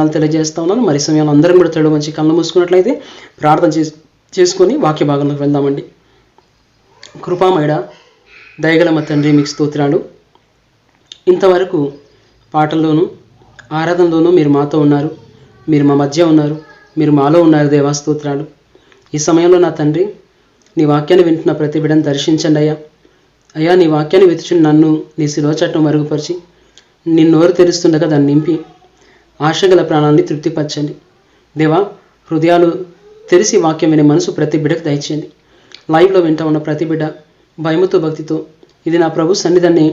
వందనాలు తెలియజేస్తా ఉన్నాను. మరి సమయంలో అందరం కూడా తేడు మంచి కళ్ళు మూసుకున్నట్లయితే ప్రార్థన చేసుకొని వాక్య భాగంలోకి వెళ్దామండి. కృపామయుడ దయగల మా తండ్రి, మీకు స్తోత్రాలు. ఇంతవరకు పాటల్లోనూ ఆరాధనలోనూ మీరు మాతో ఉన్నారు, మీరు మా మధ్య ఉన్నారు, మీరు మాలో ఉన్నారు. దేవా స్తోత్రాలు. ఈ సమయంలో నా తండ్రి, నీ వాక్యాన్ని వింటున్న ప్రతి బిడ్డను దర్శించండి అయ్యా. అయ్యా, నీ వాక్యాన్ని వెతుచుని నన్ను నీ శిలువ చట్టం మరుగుపరిచి నిన్ను నోరు తెరుస్తుండగా దాన్ని నింపి ఆశగల ప్రాణాన్ని తృప్తిపరచండి. దేవా, హృదయాలు తెరిచి వాక్యం వినే మనసు ప్రతి బిడ్డకు దయచేయండి. లైవ్లో వింటా ఉన్న ప్రతి బిడ్డ భయముతో భక్తితో ఇది నా ప్రభు సన్నిధాన్ని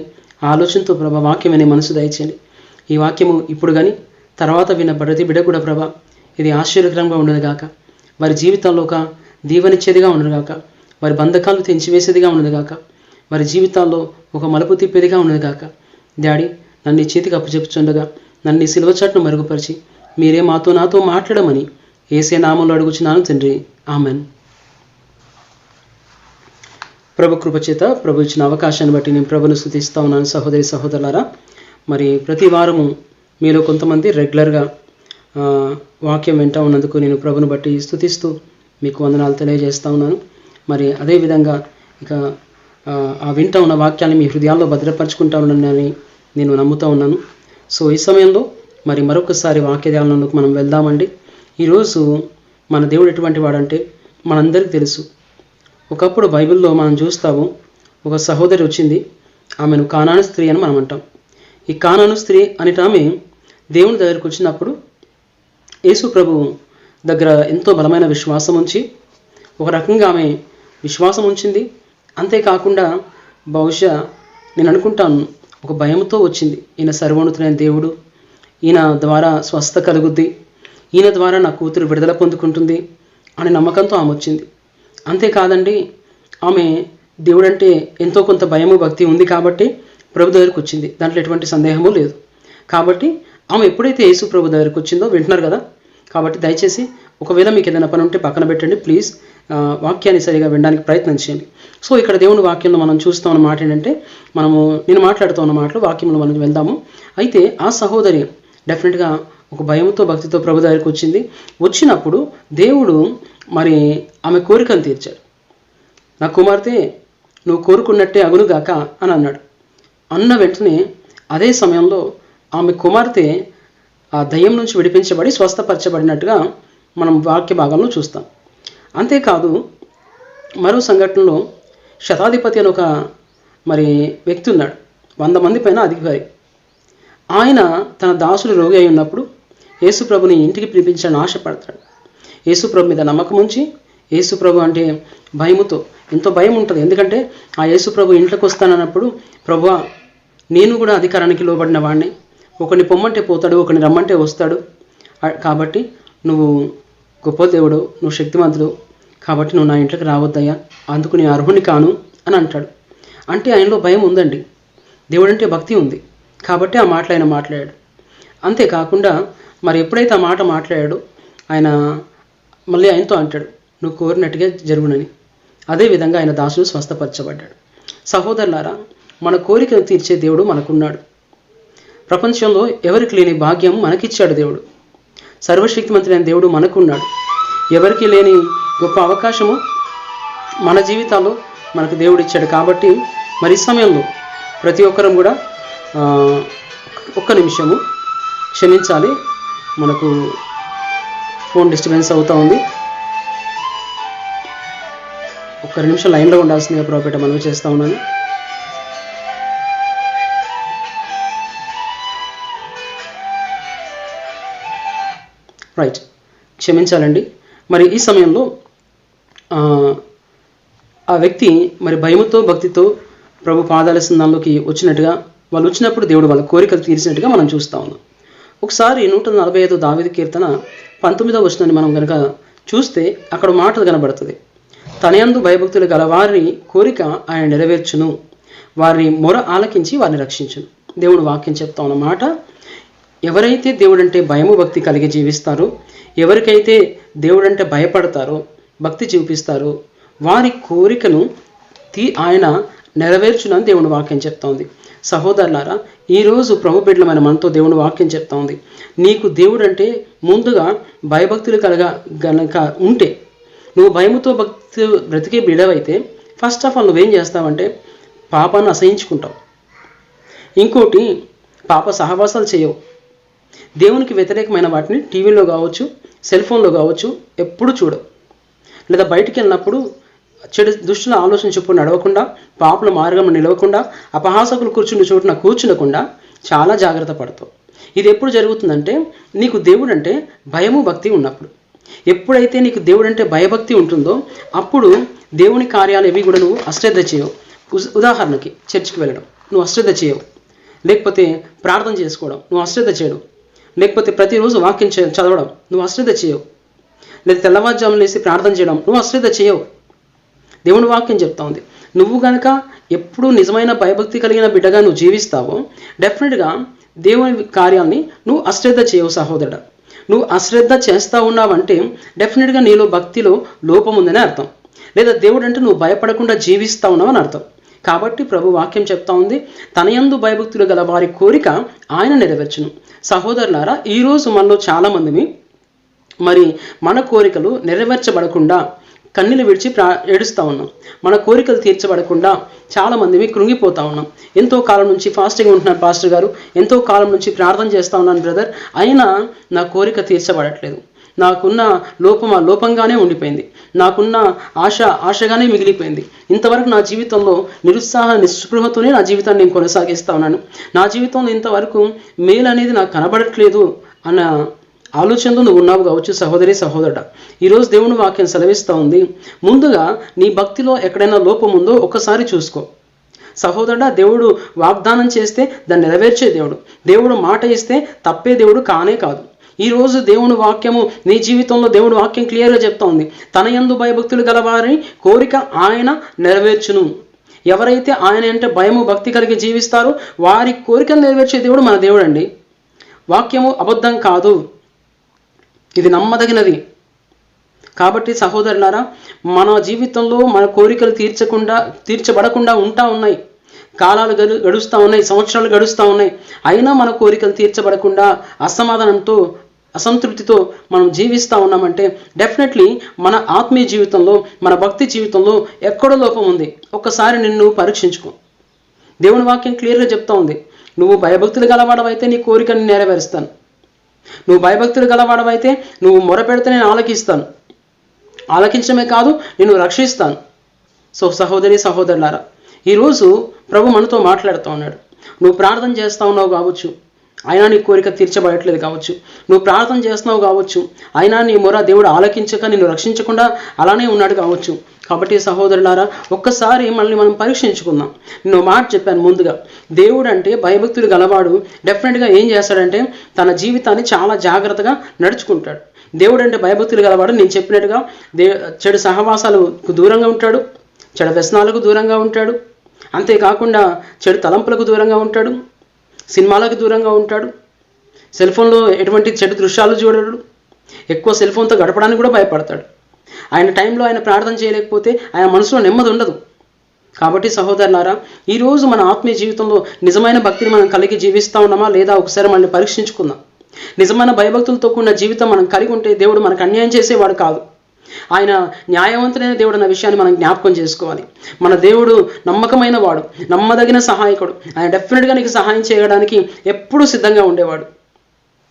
ఆలోచనతో ప్రభా వాక్యం వినే మనసు దయచేయండి. ఈ వాక్యము ఇప్పుడు కానీ తర్వాత విన్న ప్రతి బిడ్డ కూడా ప్రభా ఇది ఆశ్చర్యకరంగా ఉండదు గాక, వారి జీవితాల్లో ఒక దీవనిచ్చేదిగా ఉండదు గాక, వారి బంధకాలు తెంచివేసేదిగా ఉండదు గాక, వారి జీవితాల్లో ఒక మలుపు తిప్పేదిగా ఉండదు గాక. డాడీ, నన్ను చేతికి అప్పచెప్పుచుండగా నన్ను సిలువ చాటును మరుగుపరిచి మీరే నాతో మాట్లాడమని యేసే నామంలో అడుగుచున్నాను తండ్రి, ఆమెన్. ప్రభు కృపచేత ప్రభు ఇచ్చిన అవకాశాన్ని బట్టి నేను ప్రభును స్తుతిస్తా ఉన్నాను. సహోదరి సహోదరులారా, మరి ప్రతి వారము మీలో కొంతమంది రెగ్యులర్గా వాక్యం వింటా ఉన్నందుకు నేను ప్రభును బట్టి స్తుతిస్తూ మీకు వందనాలు తెలియజేస్తూ ఉన్నాను. మరి అదేవిధంగా ఇక ఆ వింటా ఉన్న వాక్యాన్ని మీ హృదయాల్లో భద్రపరుచుకుంటా ఉన్నానని నేను నమ్ముతూ ఉన్నాను. సో ఈ సమయంలో మరి మరొకసారి వాక్య ధ్యానంలోకి మనం వెళ్దామండి. ఈరోజు మన దేవుడు ఎటువంటి వాడంటే మనందరికీ తెలుసు. ఒకప్పుడు బైబిల్లో మనం చూస్తాము, ఒక సహోదరి వచ్చింది, ఆమెను కానాను స్త్రీ అని మనం అంటాం. ఈ కానాను స్త్రీ అనేట ఆమె దేవుని దగ్గరికి వచ్చినప్పుడు యేసు ప్రభు దగ్గర ఎంతో బలమైన విశ్వాసం ఉంచి ఒక రకంగా ఆమె విశ్వాసం ఉంచింది. అంతేకాకుండా బహుశా నేను అనుకుంటాను ఒక భయంతో వచ్చింది. ఈయన సర్వోన్నతుడైన దేవుడు, ఈయన ద్వారా స్వస్థ కలుగుద్ది, ఈయన ద్వారా నా కూతురు విడుదల పొందుకుంటుంది అనే నమ్మకంతో ఆమె వచ్చింది. అంతేకాదండి, ఆమె దేవుడంటే ఎంతో కొంత భయము భక్తి ఉంది కాబట్టి ప్రభు దగ్గరికి వచ్చింది, దాంట్లో ఎటువంటి సందేహము లేదు. కాబట్టి ఆమె ఎప్పుడైతే యేసు ప్రభు దగ్గరికి వచ్చిందో, వింటున్నారు కదా, కాబట్టి దయచేసి ఒకవేళ మీకు ఏదైనా పని ఉంటే పక్కన పెట్టండి, ప్లీజ్ వాక్యాన్ని సరిగా వినడానికి ప్రయత్నం చేయండి. సో ఇక్కడ దేవుని వాక్యంలో మనం చూస్తూ ఉన్న మాట ఏంటంటే, నేను మాట్లాడుతూ ఉన్న మాటలు వాక్యంలో మనం వెళ్దాము. అయితే ఆ సహోదరి డెఫినెట్గా ఒక భయంతో భక్తితో ప్రభు దగ్గరికి వచ్చినప్పుడు దేవుడు మరి ఆమె కోరికను తీర్చాడు. నా కుమార్తె నువ్వు కోరుకున్నట్టే అగునుగాక అని అన్నాడు. అన్న వెంటనే అదే సమయంలో ఆమె కుమార్తె ఆ దయ్యం నుంచి విడిపించబడి స్వస్థపరచబడినట్టుగా మనం వాక్య భాగంలో చూస్తాం. అంతేకాదు, మరో సంఘటనలో శతాధిపతి అని ఒక మరి వ్యక్తి ఉన్నాడు, 100 మంది పైన అధికారి. ఆయన తన దాసుడు రోగి అయి ఉన్నప్పుడు యేసుప్రభుని ఇంటికి పిలిపించాలని ఆశపడతాడు. యేసుప్రభు మీద నమ్మకం ఉంచి, యేసుప్రభు అంటే భయముతో, ఎంతో భయం ఉంటుంది. ఎందుకంటే ఆ యేసుప్రభు ఇంట్లోకి వస్తానన్నప్పుడు, ప్రభువా నేను కూడా అధికారానికి లోబడిన వాడిని, ఒకరిని పొమ్మంటే పోతాడు, ఒకరిని రమ్మంటే వస్తాడు, కాబట్టి నువ్వు గొప్ప దేవుడు, నువ్వు శక్తివంతుడు, కాబట్టి నువ్వు నా ఇంట్లోకి రావద్దయ్యా, అందుకు నేను అర్హుని కాను అని అంటాడు. అంటే ఆయనలో భయం ఉందండి, దేవుడంటే భక్తి ఉంది, కాబట్టి ఆ మాటలు ఆయన మాట్లాడాడు. అంతేకాకుండా మరి ఎప్పుడైతే ఆ మాట మాట్లాడాడో ఆయన మళ్ళీ ఆయనతో అంటాడు, నువ్వు కోరినట్టుగా జరుగునని. అదేవిధంగా ఆయన దాసుడు స్వస్థపరచబడ్డాడు. సహోదరులారా, మన కోరికను తీర్చే దేవుడు మనకున్నాడు. ప్రపంచంలో ఎవరికి లేని భాగ్యం మనకిచ్చాడు దేవుడు. సర్వశక్తిమంతుడైన దేవుడు మనకున్నాడు. ఎవరికి లేని గొప్ప అవకాశము మన జీవితాల్లో మనకు దేవుడు ఇచ్చాడు. కాబట్టి మరి ఈ సమయంలో ప్రతి ఒక్కరం కూడా ఒక్క నిమిషము క్షమించాలి, మనకు ఫోన్ డిస్టర్బెన్స్ అవుతూ ఉంది. ఒక్క నిమిషం లైన్లో ఉండాల్సిందిగా ప్రోపేట మనవి చేస్తూ ఉన్నాను. రైట్, క్షమించాలండి. మరి ఈ సమయంలో ఆ వ్యక్తి మరి భయముతో భక్తితో ప్రభు పాదాల సింధంలోకి వచ్చినట్టుగా, వాళ్ళు వచ్చినప్పుడు దేవుడు వాళ్ళ కోరికలు తీర్చినట్టుగా మనం చూస్తూ ఉన్నాం. ఒకసారి 145 దావీదు కీర్తన 19వ వచనాన్ని మనం కనుక చూస్తే అక్కడ మాటలు కనబడుతుంది. తనయందు భయభక్తులు గల వారి కోరిక ఆయన నెరవేర్చును, వారిని మొర ఆలకించి వారిని రక్షించును. దేవుడు వాక్యం చెప్తా ఉన్నమాట, ఎవరైతే దేవుడంటే భయము భక్తి కలిగి జీవిస్తారో, ఎవరికైతే దేవుడంటే భయపడతారో, భక్తి చూపిస్తారో, వారి కోరికను ఆయన నెరవేర్చునని దేవుని వాక్యం చెప్తోంది. సహోదరులారా, ఈరోజు ప్రభు బిడ్డలమైన మనతో దేవుని వాక్యం చెప్తా ఉంది, నీకు దేవుడు అంటే ముందుగా భయభక్తులు గనక ఉంటే, నువ్వు భయముతో భక్తి బ్రతికే బిడవైతే ఫస్ట్ ఆఫ్ ఆల్ నువ్వేం చేస్తావంటే పాపాన్ని అసహించుకుంటావు. ఇంకోటి, పాప సహవాసాలు చేయవు. దేవునికి వ్యతిరేకమైన వాటిని టీవీలో కావచ్చు, సెల్ ఫోన్లో కావచ్చు ఎప్పుడు చూడవు. లేదా బయటికి వెళ్ళినప్పుడు చెడు దుష్టుల ఆలోచన చొప్పున నడవకుండా, పాపల మార్గంలో నిలవకుండా, అపహాసకులు కూర్చుని చోటున కూర్చునకుండా చాలా జాగ్రత్త పడతావు. ఇది ఎప్పుడు జరుగుతుందంటే నీకు దేవుడు అంటే భయము భక్తి ఉన్నప్పుడు. ఎప్పుడైతే నీకు దేవుడు అంటే భయభక్తి ఉంటుందో అప్పుడు దేవుని కార్యాలు ఏవి కూడా నువ్వు అశ్రద్ధ చేయవు. ఉదాహరణకి చర్చికి వెళ్ళడం నువ్వు అశ్రద్ధ చేయవు, లేకపోతే ప్రార్థన చేసుకోవడం నువ్వు అశ్రద్ధ చేయడం, లేకపోతే ప్రతిరోజు వాక్యం చదవడం నువ్వు అశ్రద్ధ చేయవు, లేదా తెల్లవారుజామున లేసి ప్రార్థన చేయడం నువ్వు అశ్రద్ధ చేయవు. దేవుని వాక్యం చెప్తా ఉంది, నువ్వు కనుక ఎప్పుడు నిజమైన భయభక్తి కలిగిన బిడ్డగా నువ్వు జీవిస్తావో డెఫినెట్గా దేవుని కార్యాలని నువ్వు అశ్రద్ధ చేయవు సహోదరుడా. నువ్వు అశ్రద్ధ చేస్తూ ఉన్నావంటే డెఫినెట్గా నీలో భక్తిలో లోపం ఉందని అర్థం, లేదా దేవుడు అంటే నువ్వు భయపడకుండా జీవిస్తూ ఉన్నావు అని అర్థం. కాబట్టి ప్రభు వాక్యం చెప్తా ఉంది, తన యందు భయభక్తులు గల వారి కోరిక ఆయన నెరవేర్చును. సహోదరులారా, ఈరోజు మనలో చాలామంది మరి మన కోరికలు నెరవేర్చబడకుండా కన్నీళ్ళు విడిచి ఏడుస్తూ ఉన్నాం. మన కోరికలు తీర్చబడకుండా చాలామంది కృంగిపోతూ ఉన్నాం. ఎంతో కాలం నుంచి ఫాస్టింగ్ ఉంటున్నారు పాస్టర్ గారు, ఎంతో కాలం నుంచి ప్రార్థన చేస్తూ ఉన్నాను బ్రదర్, అయినా నా కోరిక తీర్చబడట్లేదు. నాకున్న లోపం లోపంగానే ఉండిపోయింది, నాకున్న ఆశగానే మిగిలిపోయింది. ఇంతవరకు నా జీవితంలో నిస్పృహతోనే నా జీవితాన్ని నేను కొనసాగిస్తూ ఉన్నాను. నా జీవితంలో ఇంతవరకు మేలు అనేది నాకు కనబడట్లేదు అన్న ఆలోచనలో నువ్వు ఉన్నావు కావచ్చు సహోదరి సహోదరుడా. ఈరోజు దేవుని వాక్యం సెలవిస్తూ ఉంది, ముందుగా నీ భక్తిలో ఎక్కడైనా లోపం ఉందో ఒకసారి చూసుకో సహోదరుడా. దేవుడు వాగ్దానం చేస్తే దాన్ని నెరవేర్చే దేవుడు, దేవుడు మాట ఇస్తే తప్పే దేవుడు కానే కాదు. ఈరోజు దేవుని వాక్యము నీ జీవితంలో దేవుని వాక్యం క్లియర్గా చెప్తా ఉంది, తన యందు భయభక్తులు గలవారి కోరిక ఆయన నెరవేర్చును. ఎవరైతే ఆయన అంటే భయము భక్తి కలిగి జీవిస్తారో వారి కోరికను నెరవేర్చే దేవుడు మన దేవుడు అండి. వాక్యము అబద్ధం కాదు, ఇది నమ్మదగినది. కాబట్టి సహోదరులారా, మన జీవితంలో మన కోరికలు తీర్చబడకుండా ఉంటా ఉన్నాయి. కాలాలు గడుస్తూ ఉన్నాయి, సంవత్సరాలు గడుస్తూ ఉన్నాయి, అయినా మన కోరికలు తీర్చబడకుండా అసమాధానంతో అసంతృప్తితో మనం జీవిస్తూ ఉన్నామంటే డెఫినెట్లీ మన ఆత్మీయ జీవితంలో మన భక్తి జీవితంలో ఎక్కడో లోపం ఉంది. ఒక్కసారి నిన్ను పరీక్షించుకో. దేవుని వాక్యం క్లియర్గా చెప్తా ఉంది, నువ్వు భయభక్తులు గలవాడవైతే నీ కోరికను నెరవేరుస్తాను, నువ్వు భయభక్తులు గలవాడవైతే నువ్వు మొరపెడితే నేను ఆలకిస్తాను, ఆలకించడమే కాదు నిన్ను రక్షిస్తాను. సో సహోదరి సహోదరులారా, ఈరోజు ప్రభు మనతో మాట్లాడుతూ ఉన్నాడు. నువ్వు ప్రార్థన చేస్తూ ఉన్నావు కావచ్చు, అయినా నీ కోరిక తీర్చబడట్లేదు కావచ్చు. నువ్వు ప్రార్థన చేస్తున్నావు కావచ్చు, అయినా నీ మొర దేవుడు ఆలకించక నిన్ను రక్షించకుండా అలానే ఉన్నాడు కావచ్చు. కాబట్టి సహోదరులారా, ఒక్కసారి మనల్ని మనం పరీక్షించుకుందాం. నేను మాట చెప్పాను ముందుగా, దేవుడు అంటే భయభక్తులు గలవాడు డెఫినెట్గా ఏం చేస్తాడంటే తన జీవితాన్ని చాలా జాగ్రత్తగా నడుచుకుంటాడు. దేవుడు అంటే భయభక్తులు గలవాడు నేను చెప్పినట్టుగా చెడు సహవాసాలకు దూరంగా ఉంటాడు, చెడు వ్యసనాలకు దూరంగా ఉంటాడు, అంతేకాకుండా చెడు తలంపులకు దూరంగా ఉంటాడు, సినిమాలకు దూరంగా ఉంటాడు, సెల్ ఫోన్లో ఎటువంటి చెడు దృశ్యాలు చూడడు, ఎక్కువ సెల్ ఫోన్తో గడపడానికి కూడా భయపడతాడు. ఆయన టైంలో ఆయన ప్రార్థన చేయలేకపోతే ఆయన మనసులో నెమ్మది ఉండదు. కాబట్టి సహోదరులారా, ఈరోజు మన ఆత్మీయ జీవితంలో నిజమైన భక్తిని మనం కలిగి జీవిస్తూ ఉన్నామా లేదా ఒకసారి మనల్ని పరీక్షించుకుందాం. నిజమైన భయభక్తులతో కూడిన జీవితం మనం కలిగి ఉంటే దేవుడు మనకు అన్యాయం చేసేవాడు కాదు, ఆయన న్యాయవంతుడైన దేవుడు అన్న విషయాన్ని మనం జ్ఞాపకం చేసుకోవాలి. మన దేవుడు నమ్మకమైన వాడు, నమ్మదగిన సహాయకుడు. ఆయన డెఫినెట్గా నీకు సహాయం చేయడానికి ఎప్పుడూ సిద్ధంగా ఉండేవాడు.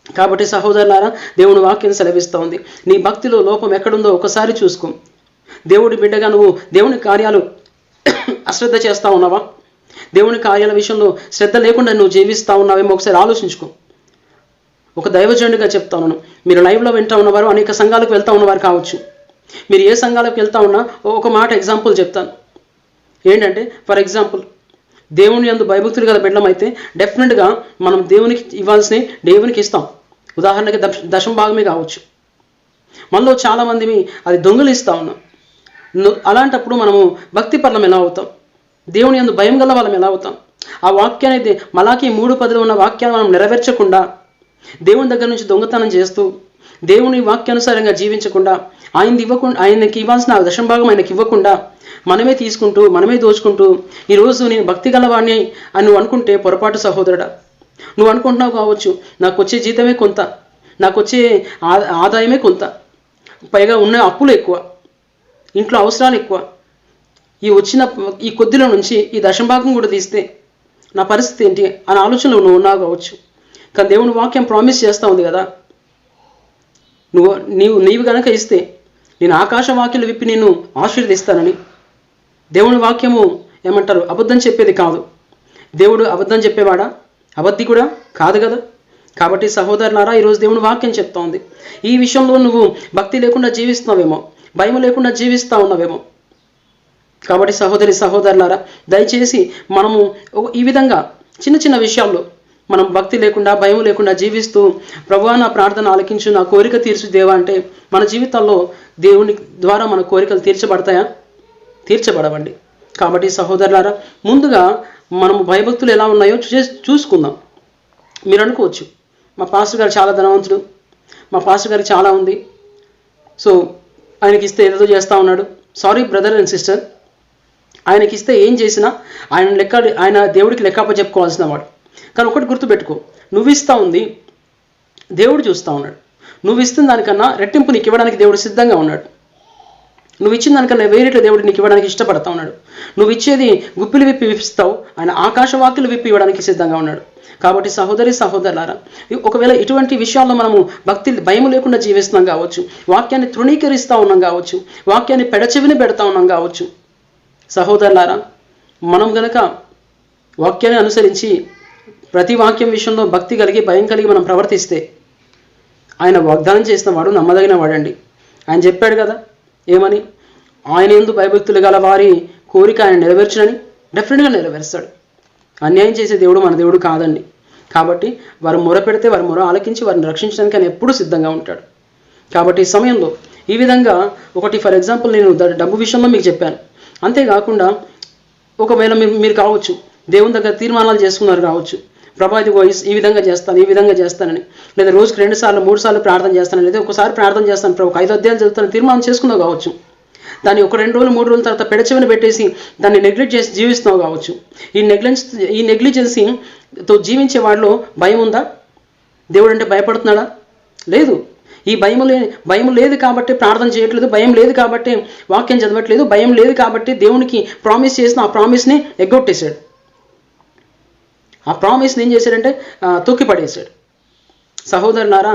కాబట్టి సహోదరులారా, దేవుని వాక్యం సెలవిస్తూ ఉంది, నీ భక్తిలో లోపం ఎక్కడుందో ఒకసారి చూసుకో. దేవుడి బిడ్డగా నువ్వు దేవుని కార్యాలు అశ్రద్ధ చేస్తూ ఉన్నావా? దేవుని కార్యాల విషయంలో శ్రద్ధ లేకుండా నువ్వు జీవిస్తూ ఉన్నావేమో ఒకసారి ఆలోచించుకో. ఒక దైవజనుడిగా చెప్తా ఉన్నాను, మీరు లైవ్లో వింటూ ఉన్నవారు అనేక సంఘాలకు వెళ్తూ ఉన్నవారు కావచ్చు. మీరు ఏ సంఘాలకు వెళ్తా ఉన్నా ఒక మాట ఎగ్జాంపుల్ చెప్తాను. ఏంటంటే ఫర్ ఎగ్జాంపుల్, దేవుని యందు భయభక్తులు గల బిడ్డలం అయితే డెఫినెట్గా మనం దేవునికి ఇవ్వాల్సినవి దేవునికి ఇస్తాం. ఉదాహరణకి దశమ భాగమే కావచ్చు. మనలో చాలామంది అది దొంగలిస్తూ ఉన్నాం. అలాంటప్పుడు మనము భక్తి పరులం ఎలా అవుతాం? దేవుని యందు భయం గల వాళ్ళం ఎలా అవుతాం? ఆ వాక్యాన్ని మలాకి 3:10 ఉన్న వాక్యాన్ని మనం నెరవేర్చకుండా, దేవుని దగ్గర నుంచి దొంగతనం చేస్తూ, దేవుని వాక్యానుసారంగా జీవించకుండా, ఆయనకి ఇవ్వాల్సిన దశమ భాగం ఆయనకి ఇవ్వకుండా మనమే తీసుకుంటూ మనమే దోచుకుంటూ ఈరోజు నేను భక్తి గలవాడిని అని నువ్వు అనుకుంటే పొరపాటు సహోదరుడా. నువ్వు అనుకుంటున్నావు కావచ్చు, నాకు వచ్చే జీతమే కొంత, నాకు వచ్చే ఆదాయమే కొంత, పైగా ఉన్న అప్పులు ఎక్కువ, ఇంట్లో అవసరాలు ఎక్కువ, ఈ కొద్దిలో నుంచి ఈ దశంభాగం కూడా తీస్తే నా పరిస్థితి ఏంటి అనే ఆలోచనలో నువ్వు ఉన్నావు కావచ్చు. కానీ దేవుని వాక్యం ప్రామిస్ చేస్తూ ఉంది కదా, నీవు కనుక ఇస్తే నేను ఆకాశ వాక్యాలు విప్పి నిన్ను ఆశీర్వదిస్తానని. దేవుని వాక్యము ఏమంటారు, అబద్ధం చెప్పేది కాదు. దేవుడు అబద్ధం చెప్పేవాడా? అబద్ధి కూడా కాదు కదా. కాబట్టి సహోదరులారా, ఈరోజు దేవుని వాక్యం చెప్తా ఉంది, ఈ విషయంలో నువ్వు భక్తి లేకుండా జీవిస్తున్నావేమో, భయం లేకుండా జీవిస్తూ ఉన్నావేమో. కాబట్టి సహోదరులారా, దయచేసి మనము ఈ విధంగా చిన్న చిన్న విషయాల్లో మనం భక్తి లేకుండా భయం లేకుండా జీవిస్తూ ప్రభువా నా ప్రార్థన ఆలకించు, నా కోరిక తీర్చు దేవా అంటే మన జీవితాల్లో దేవుని ద్వారా మన కోరికలు తీర్చబడతాయా? తీర్చబడవండి. కాబట్టి సహోదరులారా, ముందుగా మనము భయభక్తులు ఎలా ఉన్నాయో చూసుకుందాం. మీరు అనుకోవచ్చు, మా పాస్టర్ గారు చాలా ధనవంతుడు, మా పాస్టర్ గారికి చాలా ఉంది, సో ఆయనకి ఇస్తే ఏదో చేస్తూ ఉన్నాడు. సారీ బ్రదర్ అండ్ సిస్టర్, ఆయనకి ఇస్తే ఏం చేసినా ఆయన దేవుడికి లెక్కప్ప చెప్పుకోవాల్సిన వాడు. కానీ ఒకటి గుర్తుపెట్టుకో, నువ్వు ఇస్తూ ఉంది దేవుడు చూస్తూ ఉన్నాడు. నువ్వు ఇస్తున్న దానికన్నా రెట్టింపు నీకు ఇవ్వడానికి దేవుడు సిద్ధంగా ఉన్నాడు. నువ్వు ఇచ్చిన దానికన్నా వేరేట్లు దేవుడు నీకు ఇవ్వడానికి ఇష్టపడతా ఉన్నాడు. నువ్వు ఇచ్చేది గుప్పిలు విప్పి విప్పిస్తావు, ఆయన ఆకాశ వాక్యులు విప్పి ఇవ్వడానికి సిద్ధంగా ఉన్నాడు. కాబట్టి సహోదరులారా, ఒకవేళ ఇటువంటి విషయాల్లో మనము భయం లేకుండా జీవిస్తున్నాం కావచ్చు, వాక్యాన్ని తృణీకరిస్తూ ఉన్నాం కావచ్చు, వాక్యాన్ని పెడచెవిని పెడతా ఉన్నాం కావచ్చు. సహోదరులారా, మనం గనక వాక్యాన్ని అనుసరించి ప్రతి వాక్యం విషయంలో భక్తి కలిగి భయం కలిగి మనం ప్రవర్తిస్తే ఆయన వాగ్దానం చేసిన వాడు నమ్మదగిన వాడండి. ఆయన చెప్పాడు కదా, ఏమని? ఆయన యందు భయభక్తులు గల వారి కోరిక ఆయన నెరవేర్చునని. డెఫినెట్గా నెరవేరుస్తాడు. అన్యాయం చేసే దేవుడు మన దేవుడు కాదండి. కాబట్టి వారు మొర పెడితే వారి మొర ఆలకించి వారిని రక్షించడానికి ఆయన ఎప్పుడూ సిద్ధంగా ఉంటాడు. కాబట్టి ఈ సమయంలో ఈ విధంగా ఫర్ ఎగ్జాంపుల్ నేను డబ్బు విషయంలో మీకు చెప్పాను. అంతేకాకుండా ఒకవేళ మీరు కావచ్చు దేవుని దగ్గర తీర్మానాలు చేసుకున్నారు కావచ్చు, ప్రభా ఇది ఈ విధంగా చేస్తానని, లేదా రోజుకి 2 సార్లు 3 సార్లు ప్రార్థన చేస్తాను, లేదా ఒకసారి ప్రార్థన చేస్తాను, ప్రభు 5 అధ్యాయాలు చదువుతాను తీర్మానం చేసుకున్నావు కావచ్చు. దాన్ని 1-2 రోజులు 3 రోజుల తర్వాత పెడచెవిన పెట్టేసి దాన్ని నెగ్లెక్ట్ చేసి జీవిస్తున్నావు కావచ్చు. ఈ నెగ్లిజెన్సీతో జీవించే వాడిలో భయం ఉందా? దేవుడు అంటే భయపడుతున్నాడా? లేదు. ఈ భయం లేదు కాబట్టి ప్రార్థన చేయట్లేదు, భయం లేదు కాబట్టి వాక్యం చదవట్లేదు, భయం లేదు కాబట్టి దేవునికి ప్రామిస్ చేసిన ఆ ప్రామిస్ని ఎగ్గొట్టేశాడు. ఆ ప్రామిస్ని ఏం చేశాడంటే తొక్కిపడేశాడు. సహోదరులారా,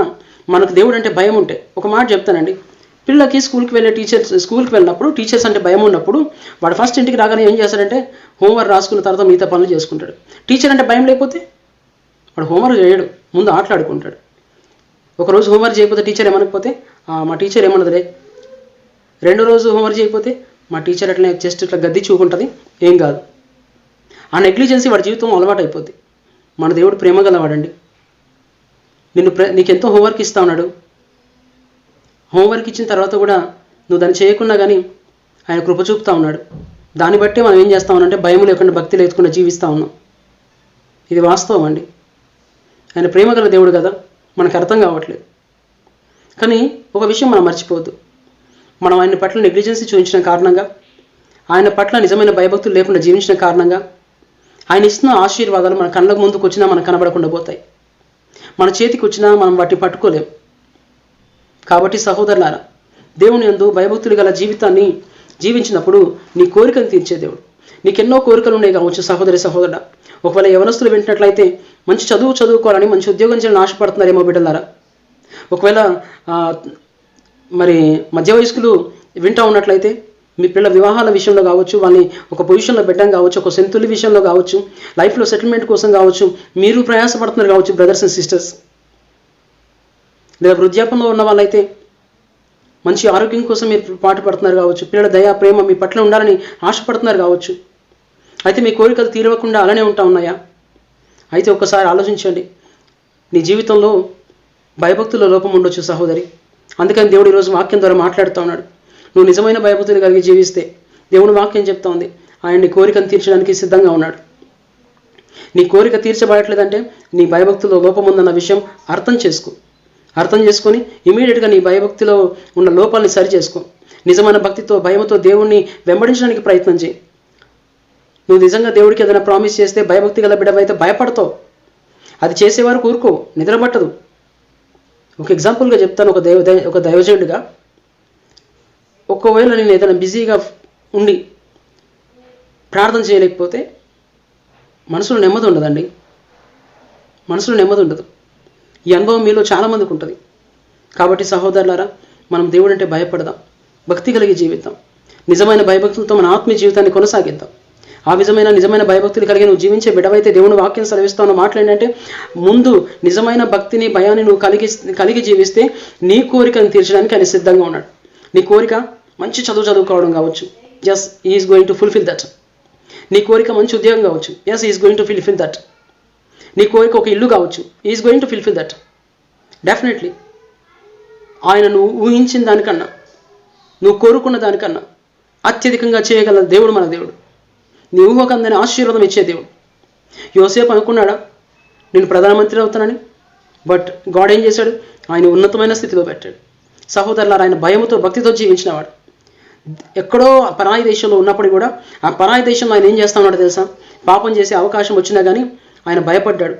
మనకు దేవుడు అంటే భయం ఉంటే ఒక మాట చెప్తానండి. పిల్లలకి స్కూల్కి వెళ్ళినప్పుడు టీచర్స్ అంటే భయం ఉన్నప్పుడు వాడు ఫస్ట్ ఇంటికి రాగానే ఏం చేస్తాడంటే హోంవర్క్ రాసుకున్న తర్వాత మిగతా పనులు చేసుకుంటాడు. టీచర్ అంటే భయం లేకపోతే వాడు హోంవర్క్ చేయడు, ముందు ఆటలాడుకుంటాడు. ఒకరోజు హోంవర్క్ చేయకపోతే టీచర్ ఏమనకపోతే మా టీచర్ ఏమన్నదిలే. 2వ రోజు హోంవర్క్ చేయకపోతే మా టీచర్ అట్లా జస్ట్ ఇట్లా గద్ది చూకుంటుంది, ఏం కాదు. ఆ నెగ్లిజెన్సీ వాడి జీవితం అలవాటు అయిపోద్ది. మన దేవుడు ప్రేమ గలవాడండి. నీకెంతో హోంవర్క్ ఇస్తా ఉన్నాడు. హోంవర్క్ ఇచ్చిన తర్వాత కూడా నువ్వు దాన్ని చేయకుండా కానీ ఆయన కృప చూపుతా ఉన్నాడు. దాన్ని బట్టి మనం ఏం చేస్తా ఉన్నామంటే భయం లేకుండా భక్తి లేకుండా జీవిస్తూ ఉన్నాం. ఇది వాస్తవం అండి. ఆయన ప్రేమ గల దేవుడు కదా, మనకు అర్థం కావట్లేదు. కానీ ఒక విషయం మనం మర్చిపోవద్దు, మనం ఆయన పట్ల నెగ్లిజెన్సీ చూపించిన కారణంగా, ఆయన పట్ల నిజమైన భయభక్తులు లేకుండా జీవించిన కారణంగా ఆయన ఇస్తున్న ఆశీర్వాదాలు మన కళ్ళకు ముందుకు వచ్చినా మనకు కనబడకుండా పోతాయి. మన చేతికి వచ్చినా మనం వాటిని పట్టుకోలేం. కాబట్టి సహోదరులారా, దేవుని యందు భయభక్తులు గల జీవితాన్ని జీవించినప్పుడు నీ కోరికను తీర్చే దేవుడు. నీకెన్నో కోరికలు ఉన్నాయి కావచ్చు సహోదరుడా. ఒకవేళ యవనస్తులు వింటున్నట్లయితే మంచి చదువుకోవాలని, మంచి ఉద్యోగం చేయాలని ఆశపడుతున్నారేమో బిడ్డలారా. ఒకవేళ మరి మధ్య వయస్కులు వింటూ ఉన్నట్లయితే మీ పిల్లల వివాహాల విషయంలో కావచ్చు, వాళ్ళని ఒక పొజిషన్లో పెట్టడం కావచ్చు, ఒక సెంతులి విషయంలో కావచ్చు, లైఫ్లో సెటిల్మెంట్ కోసం కావచ్చు, మీరు ప్రయాసపడుతున్నారు కావచ్చు బ్రదర్స్ అండ్ సిస్టర్స్. లేదా వృద్ధాపంలో ఉన్న వాళ్ళైతే మంచి ఆరోగ్యం కోసం మీరు పాటుపడుతున్నారు కావచ్చు, పిల్లల దయా ప్రేమ మీ పట్ల ఉండాలని ఆశపడుతున్నారు కావచ్చు. అయితే మీ కోరికలు తీరవకుండా అలానే ఉంటా ఉన్నాయా? అయితే ఒక్కసారి ఆలోచించండి. నీ జీవితంలో భయభక్తుల లోపం ఉండొచ్చు సహోదరి. అందుకని దేవుడు ఈరోజు వాక్యం ద్వారా మాట్లాడుతూ ఉన్నాడు. నువ్వు నిజమైన భయభక్తులు కలిగి జీవిస్తే దేవుని వాక్యం చెప్తా ఉంది, ఆయన నీ కోరికను తీర్చడానికి సిద్ధంగా ఉన్నాడు. నీ కోరిక తీర్చబడట్లేదంటే నీ భయభక్తుల్లో లోపం ఉందన్న విషయం అర్థం చేసుకొని ఇమీడియట్గా నీ భయభక్తిలో ఉన్న లోపాలని సరి చేసుకో. నిజమైన భక్తితో భయంతో దేవుణ్ణి వెంబడించడానికి ప్రయత్నం చేయి. నువ్వు నిజంగా దేవుడికి ఏదైనా ప్రామిస్ చేస్తే భయభక్తి గల బిడ్డవైతే భయపడతావు. అది చేసేవారు ఊరుకో, నిద్రపట్టదు. ఒక ఎగ్జాంపుల్గా చెప్తాను. ఒక దైవజనుడిగా, ఒకవేళ నేను ఏదైనా బిజీగా ఉండి ప్రార్థన చేయలేకపోతే మనసులో నెమ్మది ఉండదండి. మనసులో నెమ్మది ఉండదు. ఈ అనుభవం మీలో చాలామందికి ఉంటుంది. కాబట్టి సహోదరులారా, మనం దేవుడు అంటే భయపడదాం, భక్తి కలిగి జీవిద్దాం, నిజమైన భయభక్తులతో మన ఆత్మీయ జీవితాన్ని కొనసాగిద్దాం. ఆ నిజమైన భయభక్తులు కలిగి నువ్వు జీవించే బిడ్డవైతే దేవుని వాక్యం సెలవిస్తావు మాటలు ఏంటంటే, ముందు నిజమైన భక్తిని భయాన్ని నువ్వు కలిగి జీవిస్తే నీ కోరికను తీర్చడానికి ఆయన సిద్ధంగా ఉన్నాడు. నీ కోరిక మంచి చదువుకోవడం కావచ్చు, yes is going to fulfil that. నీ కోరిక మంచి ఉద్యోగం కావచ్చు, yes is going to fulfil that. నీ కోరిక ఒక ఇల్లు కావచ్చు, is going to fulfil that. Definitely ఆయన నువ్వు ఊహించిన దానికన్నా, నువ్వు కోరుకున్న దానికన్నా అత్యధికంగా చేయగల దేవుడు మన దేవుడు. నీ ఊహకందని ఆశీర్వాదం ఇచ్చే దేవుడు. యోసేపు అనుకున్నాడా నేను ప్రధానమంత్రి అవుతానని? బట్ గాడ్ ఏం చేశాడు? ఆయన ఉన్నతమైన స్థితిలో పెట్టాడు. సహోదరులారా, ఆయన భయముతో భక్తితో జీవించినవాడు. ఎక్కడో పరాయి దేశంలో ఉన్నప్పుడు కూడా ఆ పరాయి దేశంలో ఆయన ఏం చేస్తా ఉన్నాడో తెలుసా? పాపం చేసే అవకాశం వచ్చినా కానీ ఆయన భయపడ్డాడు.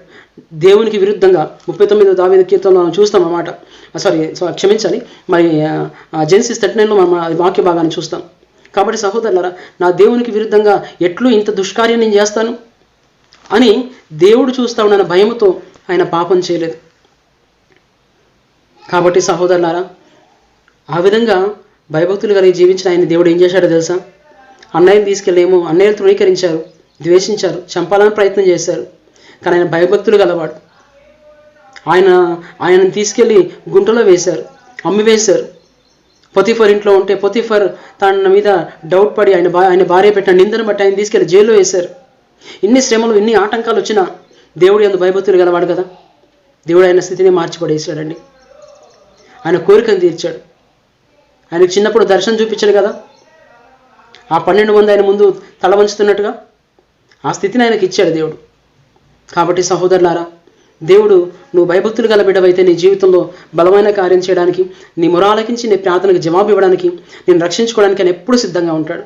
దేవునికి విరుద్ధంగా 39వ దావీదు కీర్తనలో మనం చూస్తాం అన్నమాట. క్షమించాలి, మరి జెనసిస్ 39లో మనం వాక్య భాగాన్ని చూస్తాం. కాబట్టి సహోదరులారా, నా దేవునికి విరుద్ధంగా ఎట్లు ఇంత దుష్కార్యం నేను చేస్తాను అని దేవుడు చూస్తా ఉన్న భయముతో ఆయన పాపం చేయలేదు. కాబట్టి సహోదరులారా, ఆ విధంగా భయభక్తులు కలిగి జీవించిన ఆయన దేవుడు ఏం చేశాడో తెలుసా? అన్నయ్యని తీసుకెళ్ళేమో, అన్నయ్యలు తృణీకరించారు, ద్వేషించారు, చంపాలని ప్రయత్నం చేశారు. కానీ ఆయన భయభక్తులు గలవాడు. ఆయనను తీసుకెళ్ళి గుంటలో వేశారు, అమ్మివేశారు. పొతిఫర్ ఇంట్లో ఉంటే పొతిఫర్ తన మీద డౌట్ పడి ఆయన భార్య పెట్టిన నిందను బట్టి ఆయన తీసుకెళ్ళి జైల్లో వేశారు. ఇన్ని శ్రమలు, ఇన్ని ఆటంకాలు వచ్చినా దేవుడు యందు భయభక్తులు గలవాడు కదా. దేవుడు ఆయన స్థితిని మార్చిపడేశాడండి. ఆయన కోరికను తీర్చాడు. ఆయనకు చిన్నప్పుడు దర్శనం చూపించాడు కదా, ఆ 12 మంది ఆయన ముందు తల వంచుతున్నట్టుగా ఆ స్థితిని ఆయనకి ఇచ్చాడు దేవుడు. కాబట్టి సహోదరులారా, దేవుడు నువ్వు భయభక్తులు గల బిడ్డవైతే నీ జీవితంలో బలమైన కార్యం చేయడానికి, నీ మొరాలకించి నీ ప్రార్థనకు జవాబు ఇవ్వడానికి, నేను రక్షించుకోవడానికి ఆయన ఎప్పుడు సిద్ధంగా ఉంటాడు.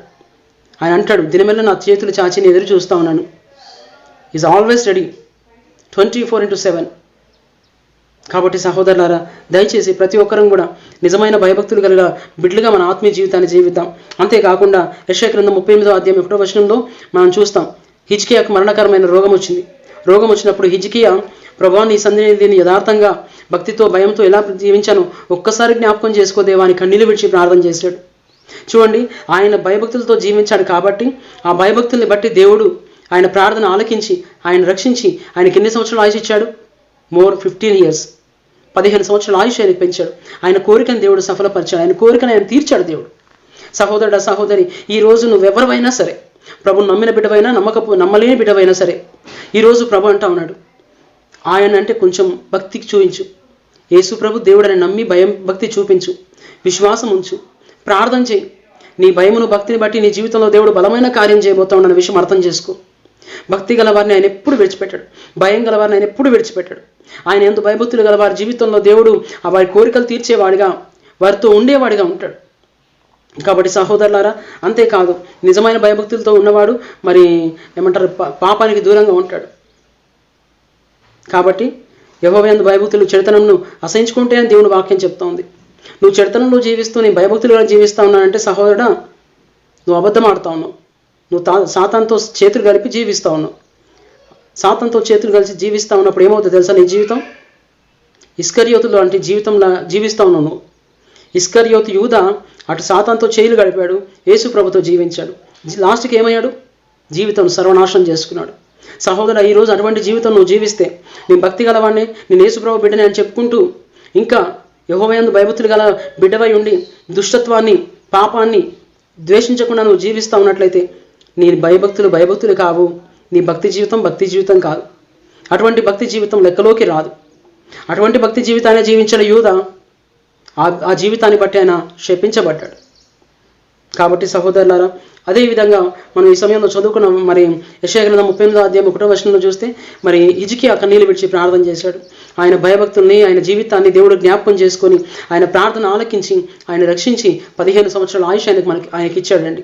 ఆయన అంటాడు, దినమెల్ల నా చేతులు చాచి నేను ఎదురు చూస్తూ ఉన్నాను. Is always ready 24/7. కాబట్టి సహోదరులారా, దయచేసి ప్రతి ఒక్కరం కూడా నిజమైన భయభక్తులు కలిగిన బిడ్డలుగా మన ఆత్మీయ జీవితాన్ని జీవిద్దాం. అంతేకాకుండా యెషయా గ్రంథం 38వ అధ్యాయం 1వ వచనంలో మనం చూస్తాం, హిజ్కియాకు మరణకరమైన రోగం వచ్చింది. రోగం వచ్చినప్పుడు హిజ్కియా, ప్రభువా నీ సన్నిధిని యథార్థంగా భక్తితో భయంతో ఎలా జీవించాను ఒక్కసారి జ్ఞాపకం చేసుకోదేవా అని కన్నీళ్లు విడిచి ప్రార్థన చేశాడు. చూడండి, ఆయన భయభక్తులతో జీవించాడు కాబట్టి ఆ భయభక్తుల్ని బట్టి దేవుడు ఆయన ప్రార్థన ఆలకించి ఆయన రక్షించి ఆయనకి ఎన్ని సంవత్సరాలు ఆయుష్ ఇచ్చాడు? మోర్ 15 years, 15 సంవత్సరాల ఆయుష్ ఆయనకు పెంచాడు. ఆయన కోరికను దేవుడు సఫలపరిచాడు. ఆయన కోరికను ఆయన తీర్చాడు దేవుడు. సహోదరుడా, సహోదరి, ఈరోజు నువ్వెవరైనా సరే, ప్రభు నమ్మిన బిడ్డవైనా నమ్మలేని బిడ్డవైనా సరే, ఈరోజు ప్రభు అంటా ఉన్నాడు, ఆయన అంటే కొంచెం భక్తికి చూపించు. యేసు ప్రభు దేవుడని నమ్మి భక్తి చూపించు, విశ్వాసం ఉంచు, ప్రార్థన చేయి. నీ భయమును భక్తిని బట్టి నీ జీవితంలో దేవుడు బలమైన కార్యం చేయబోతా ఉన్న విషయం అర్థం చేసుకో. భక్తి గలవారిని ఆయన ఎప్పుడు విడిచిపెట్టాడు, భయం గలవారిని ఆయన ఎప్పుడు విడిచిపెట్టాడు. ఆయన ఎందు భయభక్తులు గలవారి జీవితంలో దేవుడు ఆ వారి కోరికలు తీర్చేవాడిగా, వారితో ఉండేవాడిగా ఉంటాడు. కాబట్టి సహోదరులారా, అంతేకాదు నిజమైన భయభక్తులతో ఉన్నవాడు మరి ఏమంటారు, పాపానికి దూరంగా ఉంటాడు. కాబట్టి యెహోవా యందు భయభక్తులు చెడుతనంను అసహించుకుంటే అని దేవుని వాక్యం చెప్తా ఉంది. నువ్వు చెడుతనంలో జీవిస్తూ నీ భయభక్తులుగా జీవిస్తా ఉన్నానంటే సహోదరుడా, నువ్వు అబద్ధం ఆడుతా ఉన్నావు. నువ్వు సాతానుతో చేతులు కలిపి జీవిస్తూ ఉన్నావు. సాతానుతో చేతులు కలిసి జీవిస్తూ ఉన్నప్పుడు ఏమవుతుందో తెలుసా? నీ జీవితం ఇస్కరియోతులు అంటే జీవితంలా జీవిస్తూ ఉన్నావు నువ్వు. ఇస్కరియోతు యూదా అటు సాతానుతో చేతులు గడిపాడు, యేసు ప్రభుతో జీవించాడు. లాస్ట్కి ఏమయ్యాడు? జీవితం సర్వనాశనం చేసుకున్నాడు. సహోదరుడు, ఈరోజు అటువంటి జీవితం నువ్వు జీవిస్తే, నేను భక్తి గలవాడిని, నేను యేసు ప్రభు బిడ్డని అని చెప్పుకుంటూ ఇంకా యెహోవా యందు భయభక్తులు గల బిడ్డవై ఉండి దుష్టత్వాన్ని, పాపాన్ని ద్వేషించకుండా నువ్వు జీవిస్తూ ఉన్నట్లయితే నీ భయభక్తులు కావు. నీ భక్తి జీవితం కాదు. అటువంటి భక్తి జీవితం లెక్కలోకి రాదు. అటువంటి భక్తి జీవితాన్ని జీవించిన యూదా ఆ జీవితాన్ని బట్టి ఆయన శపించబడ్డాడు. కాబట్టి సహోదరులారా, అదేవిధంగా మనం ఈ సమయంలో చదువుకున్న మరి యెషయా గ్రంథం 38వ అధ్యాయం 1వ వచనంలో చూస్తే మరి హిజ్కియా కన్నీళ్లు విడిచి ప్రార్థన చేశాడు. ఆయన భయభక్తుల్ని, ఆయన జీవితాన్ని దేవుడు జ్ఞాపకం చేసుకొని ఆయన ప్రార్థన ఆలకించి ఆయన రక్షించి 15 సంవత్సరాల ఆయుష్ ఆయనకి ఇచ్చాడండి.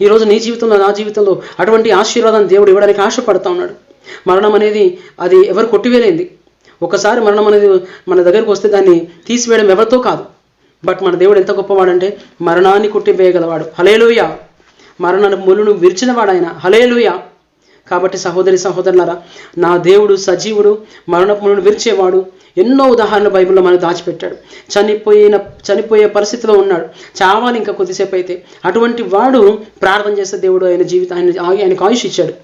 ఈరోజు నీ జీవితంలో, నా జీవితంలో అటువంటి ఆశీర్వాదాన్ని దేవుడు ఇవ్వడానికి ఆశపడతా ఉన్నాడు. మరణం అనేది అది ఎవరు కొట్టివేలేంది. ఒకసారి మరణం అనేది మన దగ్గరకు వస్తే దాన్ని తీసివేయడం ఎవరితో కాదు. బట్ మన దేవుడు ఎంత గొప్పవాడంటే మరణాన్ని కొట్టివేయగలవాడు. హల్లెలూయా. మరణానికి ముళ్ళును విరిచినవాడు ఆయన. హల్లెలూయా. కాబట్టి సహోదరి సహోదరులారా, నా దేవుడు సజీవుడు, మరణపు ముళ్ళును విరిచేవాడు. ఎన్నో ఉదాహరణలు బైబిల్లో మనకు దాచిపెట్టాడు. చనిపోయే పరిస్థితిలో ఉన్నాడు, చావాలి ఇంకా కొద్దిసేపు అయితే. అటువంటి వాడు ప్రార్థన చేసే దేవుడు ఆయనకు ఆయుష్ ఇచ్చాడు.